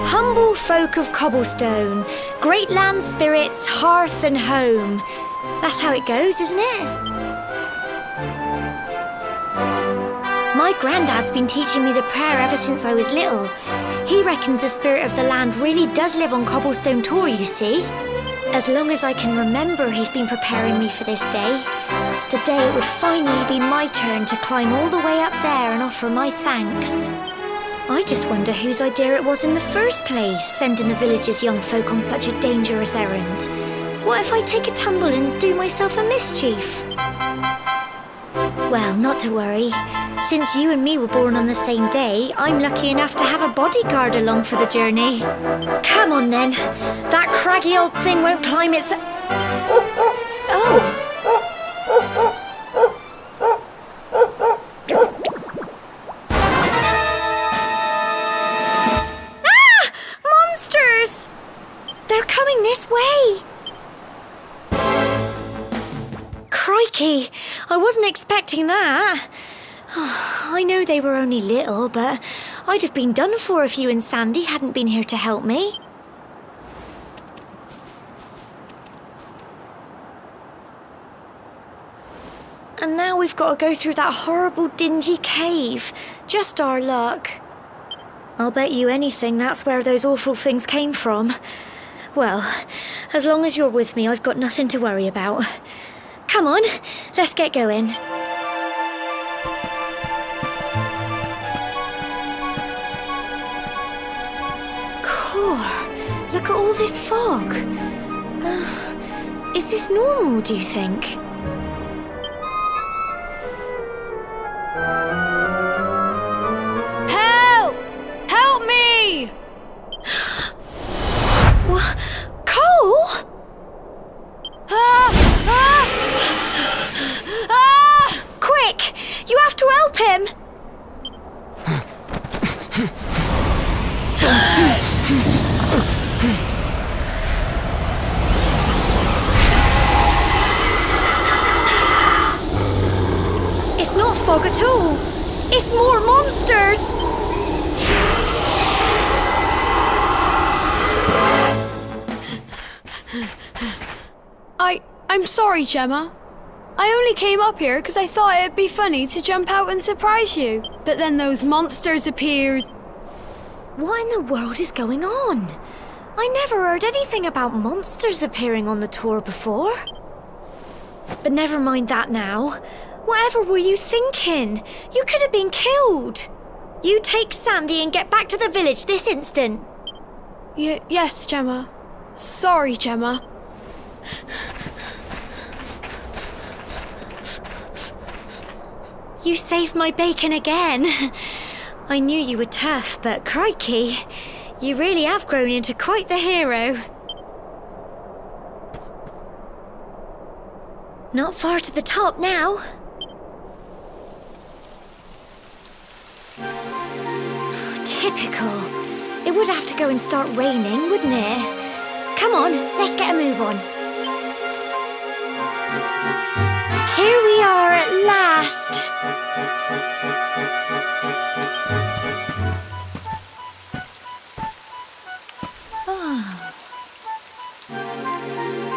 Humble folk of Cobblestone, great land spirits, hearth and home. That's how it goes, isn't it? My granddad's been teaching me the prayer ever since I was little. He reckons the spirit of the land really does live on Cobblestone Tor, you see. As long as I can remember, he's been preparing me for this day. The day it would finally be my turn to climb all the way up there and offer my thanks. I just wonder whose idea it was in the first place, sending the village's young folk on such a dangerous errand. What if I take a tumble and do myself a mischief? Well, not to worry. Since you and me were born on the same day, I'm lucky enough to have a bodyguard along for the journey. Come on then. That craggy old thing won't climb its... Oh! They're coming this way! Crikey, I wasn't expecting that. Oh, I know they were only little, but I'd have been done for if you and Sandy hadn't been here to help me. And now we've got to go through that horrible dingy cave. Just our luck. I'll bet you anything that's where those awful things came from. Well, as long as you're with me, I've got nothing to worry about. Come on, let's get going. Core, look at all this fog. Is this normal, do you think? Help! Help me! What? Cole? Quick! You have to help him! It's not fog at all. It's more monsters! I'm sorry, Gemma. I only came up here because I thought it'd be funny to jump out and surprise you. But then those monsters appeared. What in the world is going on? I never heard anything about monsters appearing on the tour before. But never mind that now. Whatever were you thinking? You could have been killed. You take Sandy and get back to the village this instant. Yes, Gemma. Sorry, Gemma. You saved my bacon again. I knew you were tough, but crikey, you really have grown into quite the hero. Not far to the top now. Typical. It would have to go and start raining, wouldn't it? Come on, let's get a move on. Here we are at last. Oh.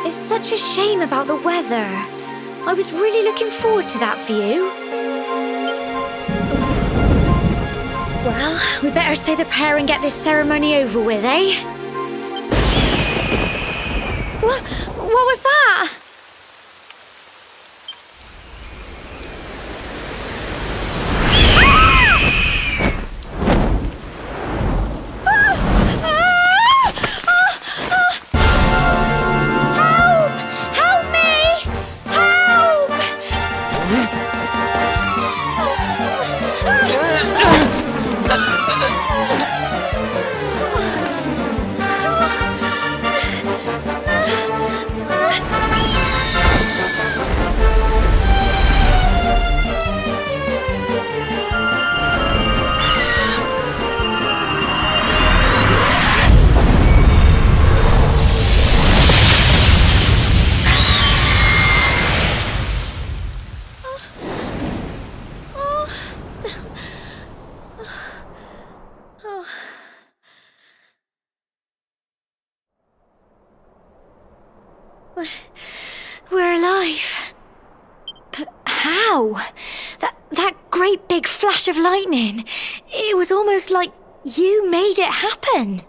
It's such a shame about the weather. I was really looking forward to that view. Well, we better say the prayer and get this ceremony over with, eh? What was that? alive. But how? That great big flash of lightning. It was almost like you made it happen.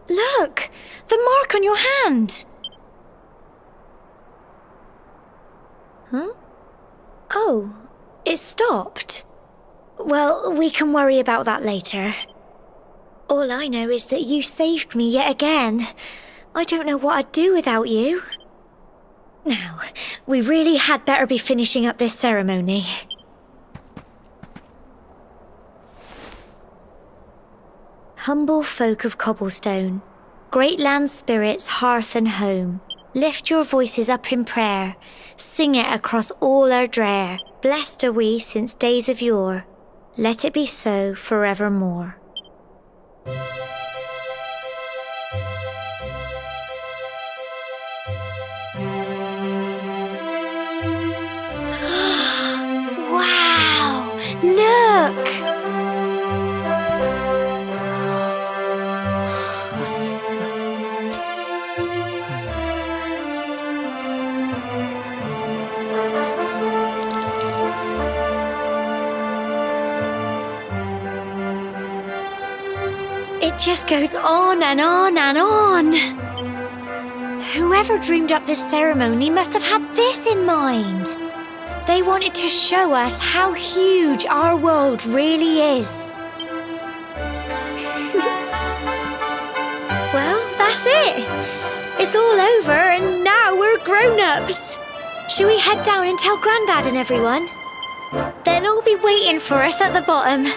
Look! The mark on your hand! Huh? Oh, it stopped. Well, we can worry about that later. All I know is that you saved me yet again. I don't know what I'd do without you. Now, we really had better be finishing up this ceremony. Humble folk of Cobblestone, great land spirits, hearth and home, lift your voices up in prayer, sing it across all our drear. Blessed are we since days of yore, let it be so forevermore. Wow! Look! It just goes on and on and on. Whoever dreamed up this ceremony must have had this in mind. They wanted to show us how huge our world really is. Well, that's it. It's all over and now we're grown-ups. Shall we head down and tell Grandad and everyone? They'll all be waiting for us at the bottom.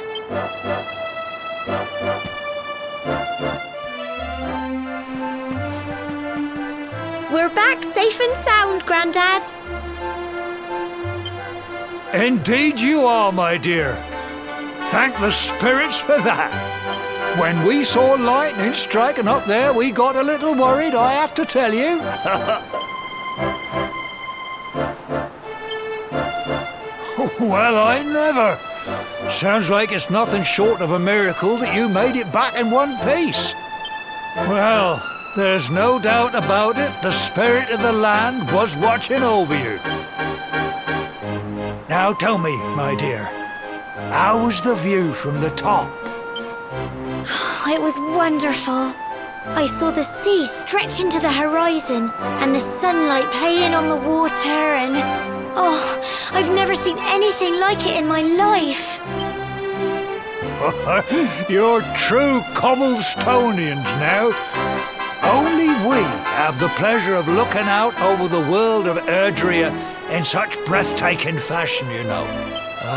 We're back safe and sound, Grandad. Indeed you are, my dear. Thank the spirits for that. When we saw lightning striking up there, we got a little worried, I have to tell you. Well, I never. Sounds like it's nothing short of a miracle that you made it back in one piece. Well, there's no doubt about it, the spirit of the land was watching over you. Now tell me, my dear, how was the view from the top? It was wonderful. I saw the sea stretch into the horizon and the sunlight playing on the water and... oh, I've never seen anything like it in my life. You're true Cobblestonians now. Only we have the pleasure of looking out over the world of Erdrea in such breathtaking fashion, you know.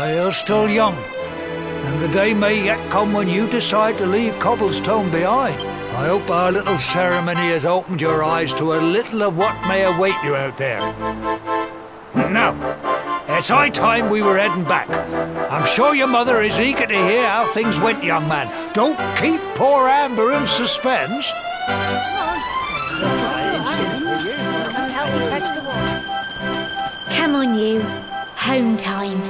You're still young, and the day may yet come when you decide to leave Cobblestone behind. I hope our little ceremony has opened your eyes to a little of what may await you out there. Now, it's high time we were heading back. I'm sure your mother is eager to hear how things went, young man. Don't keep poor Amber in suspense. Come on, you. Home time.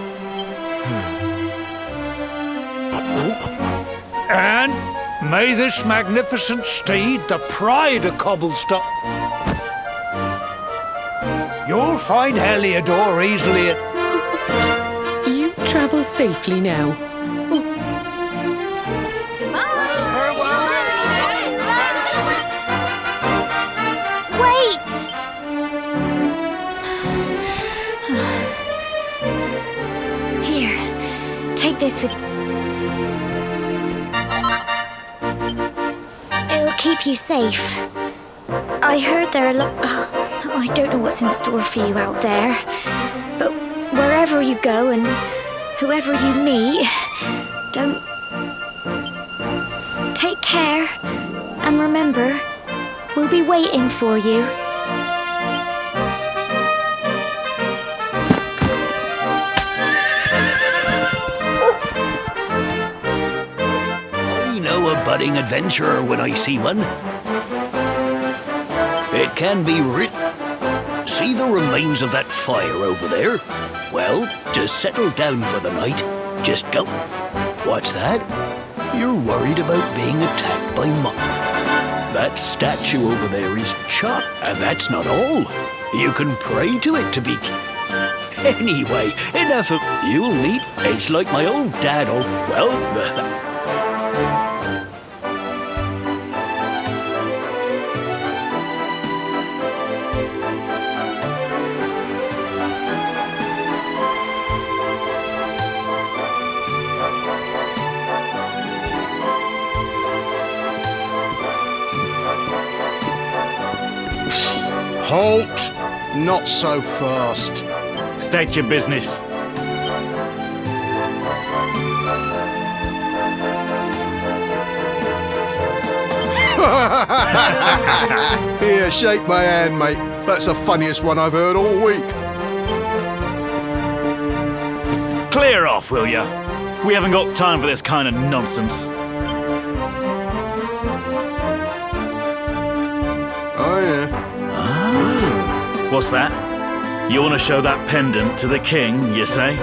And may this magnificent steed, the pride of Cobblestone... You'll find Heliodor easily at... You travel safely now. Wait! Here, take this with you. It'll keep you safe. I heard there are I don't know what's in store for you out there, but wherever you go and whoever you meet, don't... Take care, and remember, we'll be waiting for you. I know a budding adventurer when I see one. It can be writ. See the remains of that fire over there? Well, to settle down for the night, just go. What's that? You're worried about being attacked by That statue over there is chopped, and that's not all. You can pray to it to be... Anyway, enough of... You'll need... It's like my old dad or... Well... Halt! Not so fast. State your business. Here, shake my hand, mate. That's the funniest one I've heard all week. Clear off, will ya? We haven't got time for this kind of nonsense. Oh, yeah. What's that? You want to show that pendant to the king, you say?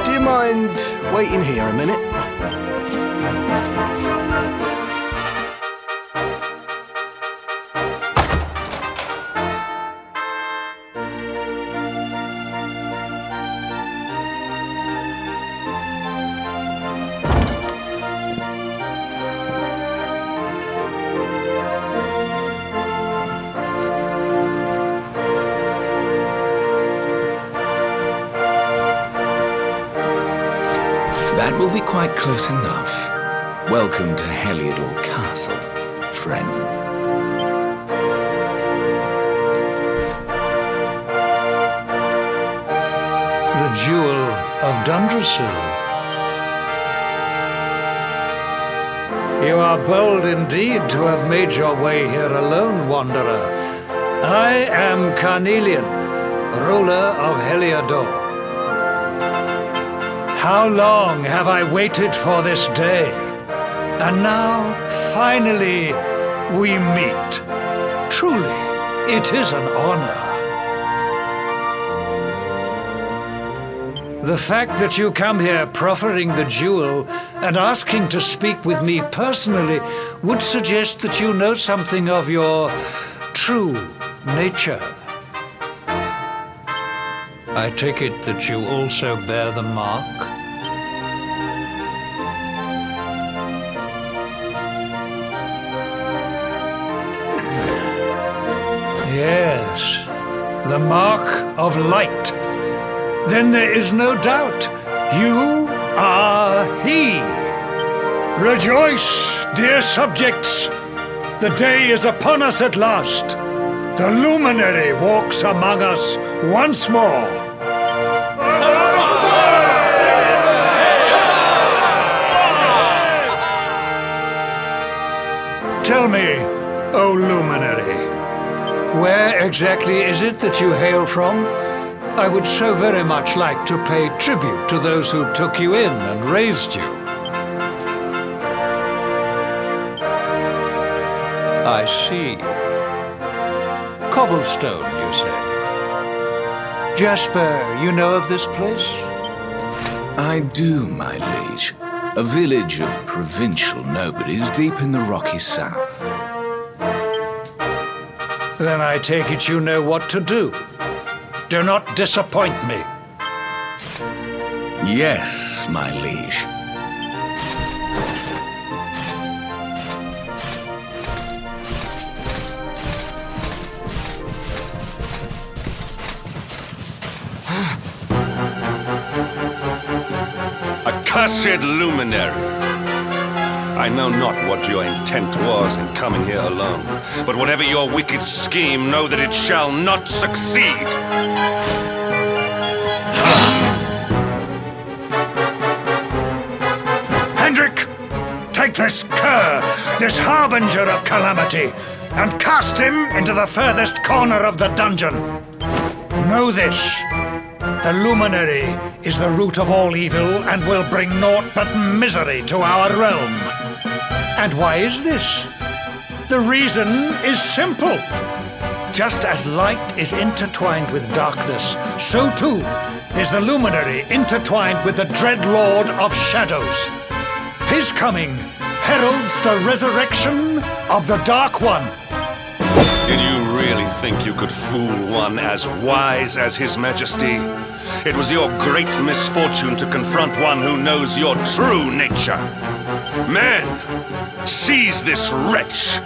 Do you mind waiting here a minute? That will be quite close enough. Welcome to Heliodor Castle, friend. The Jewel of Dundrasil. You are bold indeed to have made your way here alone, wanderer. I am Carnelian, ruler of Heliodor. How long have I waited for this day? And now, finally, we meet. Truly, it is an honor. The fact that you come here proffering the jewel and asking to speak with me personally would suggest that you know something of your true nature. I take it that you also bear the mark? Yes, the mark of light. Then there is no doubt. You are he. Rejoice, dear subjects. The day is upon us at last. The luminary walks among us once more. Tell me, O luminary, where exactly is it that you hail from? I would so very much like to pay tribute to those who took you in and raised you. I see. Cobblestone, you say? Jasper, you know of this place? I do, my liege. A village of provincial nobodies deep in the rocky south. Then I take it you know what to do. Do not disappoint me. Yes, my liege. Accursed luminary! I know not what your intent was in coming here alone, but whatever your wicked scheme, know that it shall not succeed! Hendrik, take this cur, this harbinger of calamity, and cast him into the furthest corner of the dungeon. Know this. The luminary is the root of all evil and will bring naught but misery to our realm. And why is this? The reason is simple. Just as light is intertwined with darkness, so too is the luminary intertwined with the dread Lord of Shadows. His coming heralds the resurrection of the Dark One. Did you really think you could fool one as wise as His Majesty? It was your great misfortune to confront one who knows your true nature. Men, seize this wretch!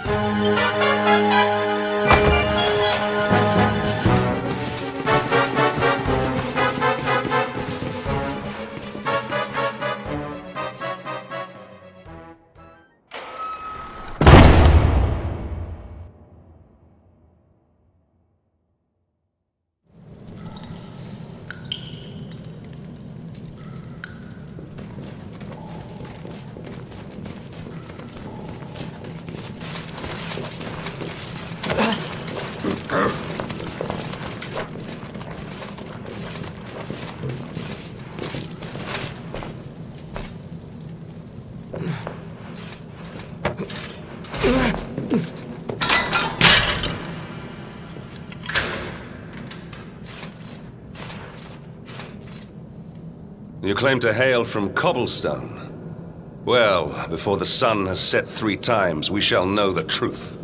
You claim to hail from Cobblestone. Well, before the sun has set 3 times, we shall know the truth.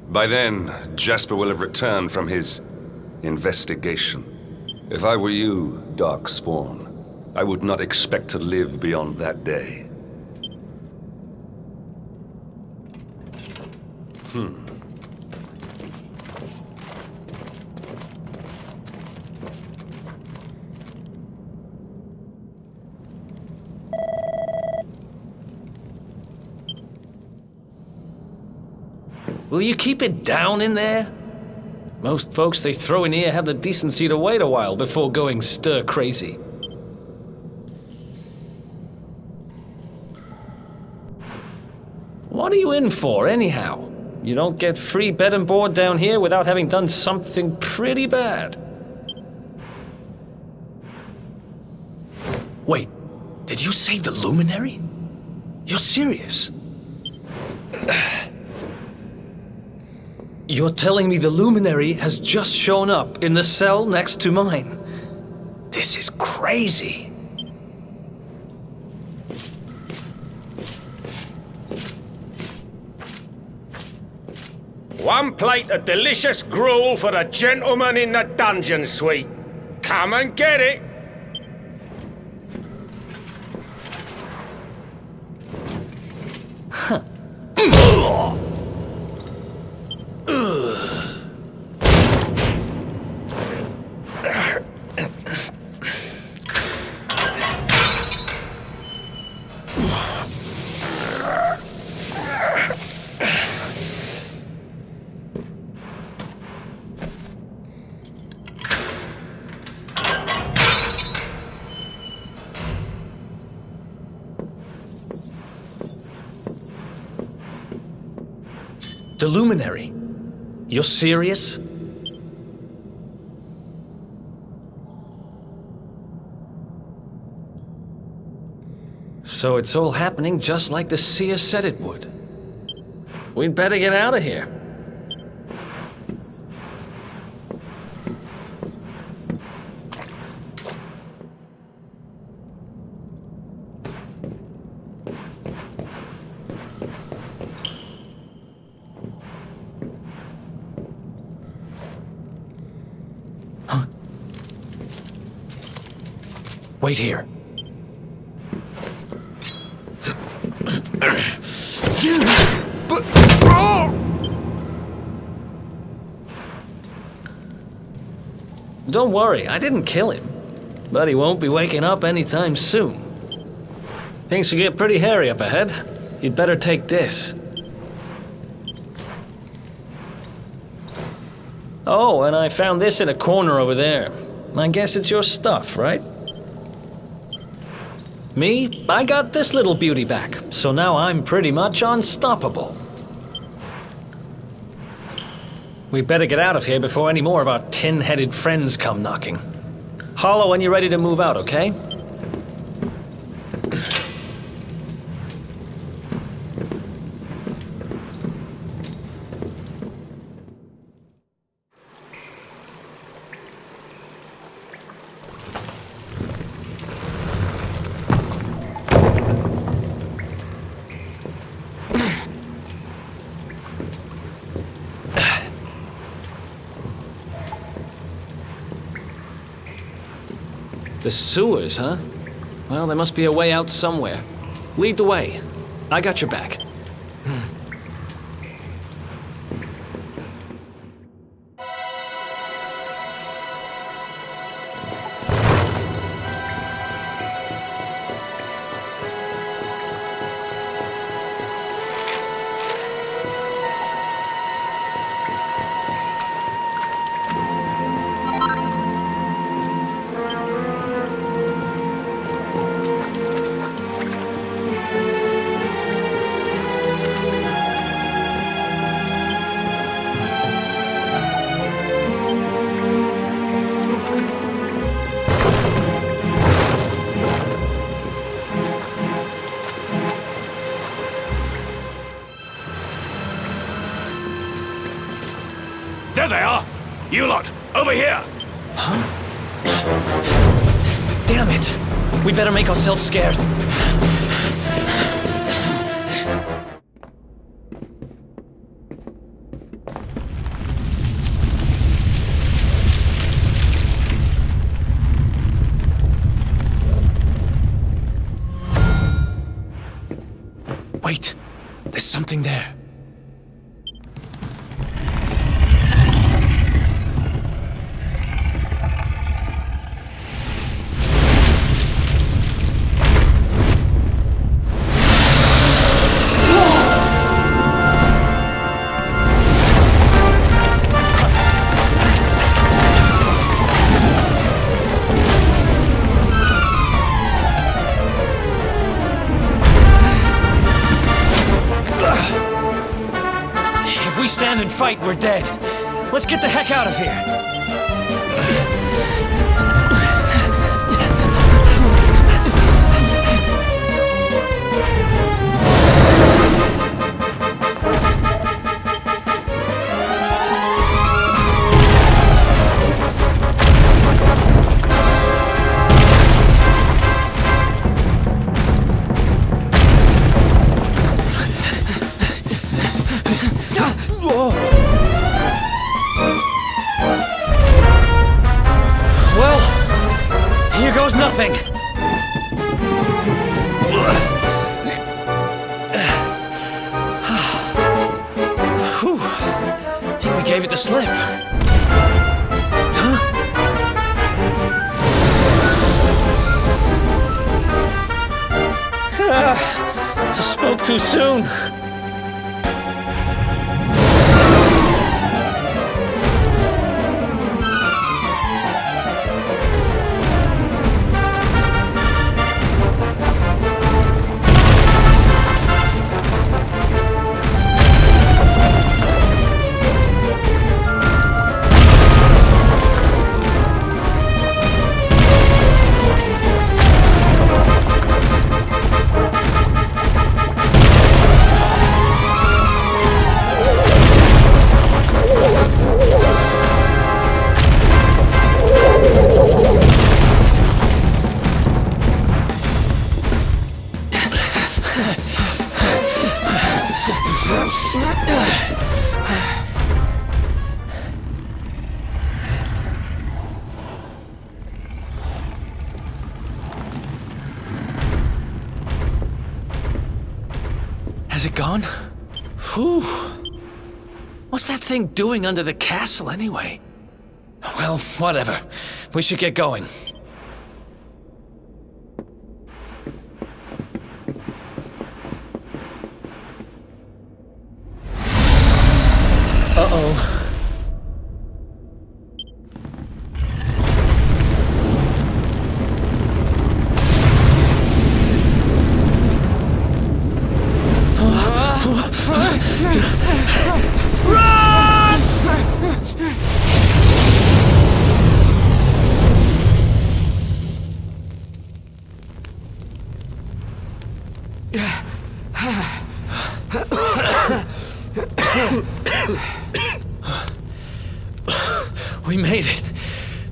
By then, Jasper will have returned from his investigation. If I were you, Darkspawn, I would not expect to live beyond that day. Will you keep it down in there? Most folks they throw in here have the decency to wait a while before going stir crazy. What are you in for, anyhow? You don't get free bed and board down here without having done something pretty bad. Wait, did you say the Luminary? You're serious? You're telling me the Luminary has just shown up in the cell next to mine? This is crazy. One plate of delicious gruel for the gentleman in the dungeon suite. Come and get it. The Luminary? You're serious? So it's all happening just like the seer said it would. We'd better get out of here. Wait here. Don't worry, I didn't kill him. But he won't be waking up anytime soon. Things will get pretty hairy up ahead. You'd better take this. Oh, and I found this in a corner over there. I guess it's your stuff, right? Me, I got this little beauty back, so now I'm pretty much unstoppable. We'd better get out of here before any more of our tin-headed friends come knocking. Holler when you're ready to move out, okay? The sewers, huh? Well, there must be a way out somewhere. Lead the way. I got your back. There they are! You lot, over here! Huh? Damn it! We better make ourselves scarce. Wait, there's something there. Stand and fight, we're dead. Let's get the heck out of here. Well, here goes nothing. Whew. I think we gave it the slip. Huh? I spoke too soon. Has it gone? Whew. What's that thing doing under the castle anyway? Well, whatever. We should get going. Uh-oh. Run! We made it.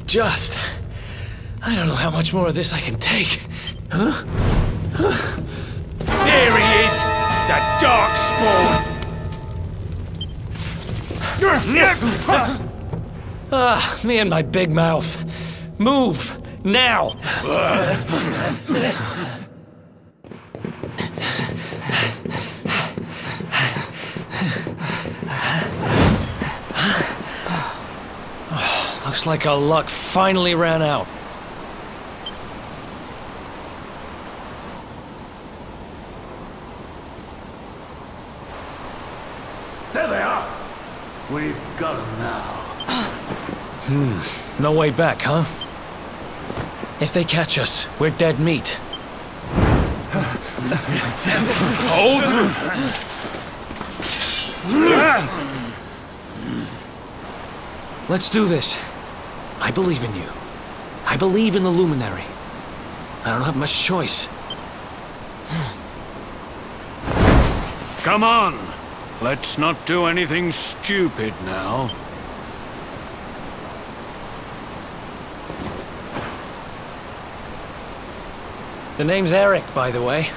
Just. I don't know how much more of this I can take. Huh? There he is! The Darkspawn! Me and my big mouth. Move! Now! Looks like our luck finally ran out. There they are. We've got them now. No way back, huh? If they catch us, we're dead meat. Hold! Let's do this. I believe in you. I believe in the Luminary. I don't have much choice. Come on. Let's not do anything stupid now. The name's Eric, by the way.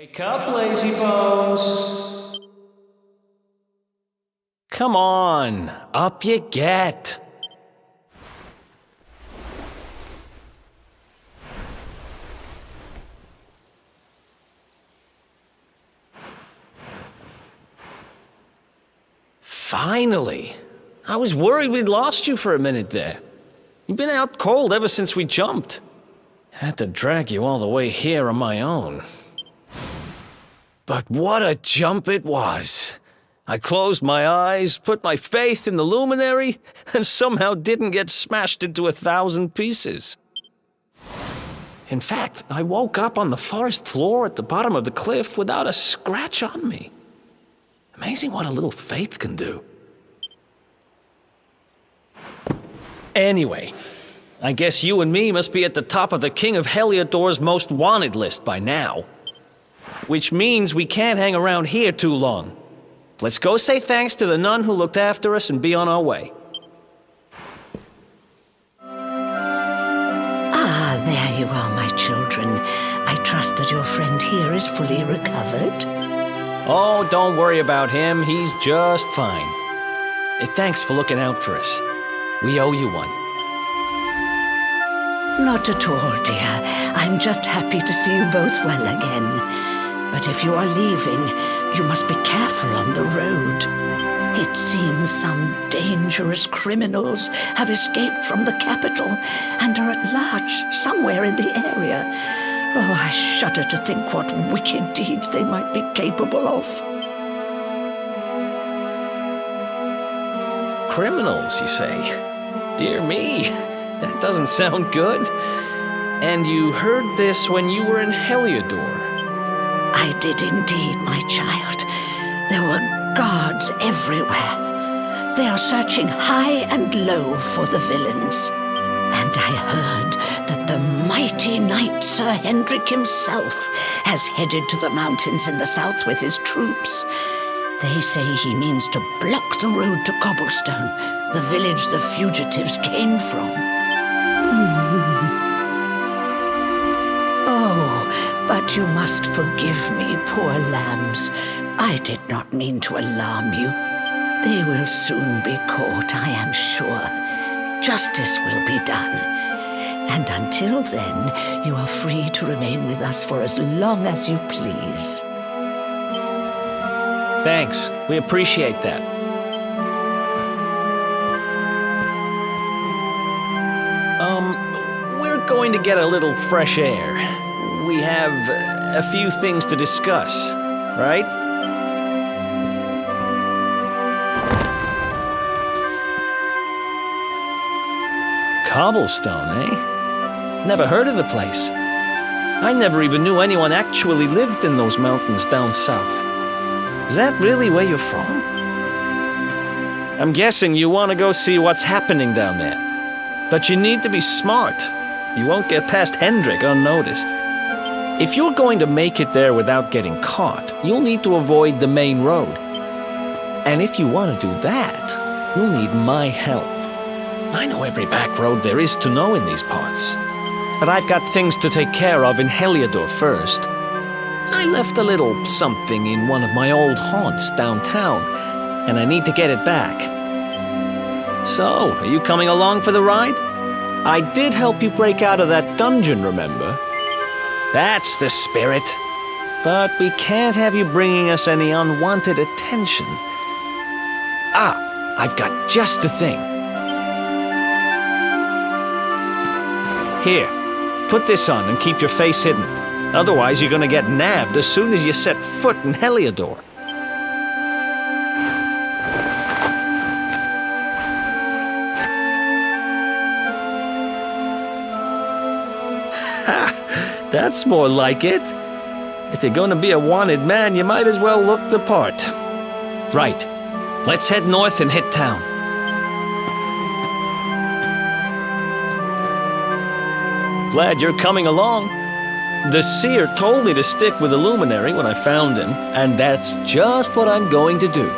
Wake up, lazy bones! Come on, up you get! Finally! I was worried we'd lost you for a minute there. You've been out cold ever since we jumped. Had to drag you all the way here on my own. But what a jump it was! I closed my eyes, put my faith in the Luminary, and somehow didn't get smashed into 1,000 pieces. In fact, I woke up on the forest floor at the bottom of the cliff without a scratch on me. Amazing what a little faith can do. Anyway, I guess you and me must be at the top of the King of Heliodor's most wanted list by now. Which means we can't hang around here too long. Let's go say thanks to the nun who looked after us and be on our way. Ah, there you are, my children. I trust that your friend here is fully recovered. Oh, don't worry about him. He's just fine. Hey, thanks for looking out for us. We owe you one. Not at all, dear. I'm just happy to see you both well again. But if you are leaving, you must be careful on the road. It seems some dangerous criminals have escaped from the capital and are at large somewhere in the area. Oh, I shudder to think what wicked deeds they might be capable of. Criminals, you say? Dear me, that doesn't sound good. And you heard this when you were in Heliodor? I did indeed, my child. There were guards everywhere. They are searching high and low for the villains. And I heard that the mighty knight Sir Hendrik himself has headed to the mountains in the south with his troops. They say he means to block the road to Cobblestone, the village the fugitives came from. Oh, but you must forgive me, poor lambs. I did not mean to alarm you. They will soon be caught, I am sure. Justice will be done. And until then, you are free to remain with us for as long as you please. Thanks. We appreciate that. We're going to get a little fresh air. We have a few things to discuss, right? Cobblestone, eh? Never heard of the place. I never even knew anyone actually lived in those mountains down south. Is that really where you're from? I'm guessing you want to go see what's happening down there. But you need to be smart. You won't get past Hendrik unnoticed. If you're going to make it there without getting caught, you'll need to avoid the main road. And if you want to do that, you'll need my help. I know every back road there is to know in these parts. But I've got things to take care of in Heliodor first. I left a little something in one of my old haunts downtown, and I need to get it back. So, are you coming along for the ride? I did help you break out of that dungeon, remember? That's the spirit. But we can't have you bringing us any unwanted attention. Ah, I've got just the thing. Here, put this on and keep your face hidden. Otherwise, you're gonna get nabbed as soon as you set foot in Heliodor. Ha! That's more like it. If you're gonna be a wanted man, you might as well look the part. Right. Let's head north and hit town. Glad you're coming along. The seer told me to stick with the luminary when I found him, and that's just what I'm going to do.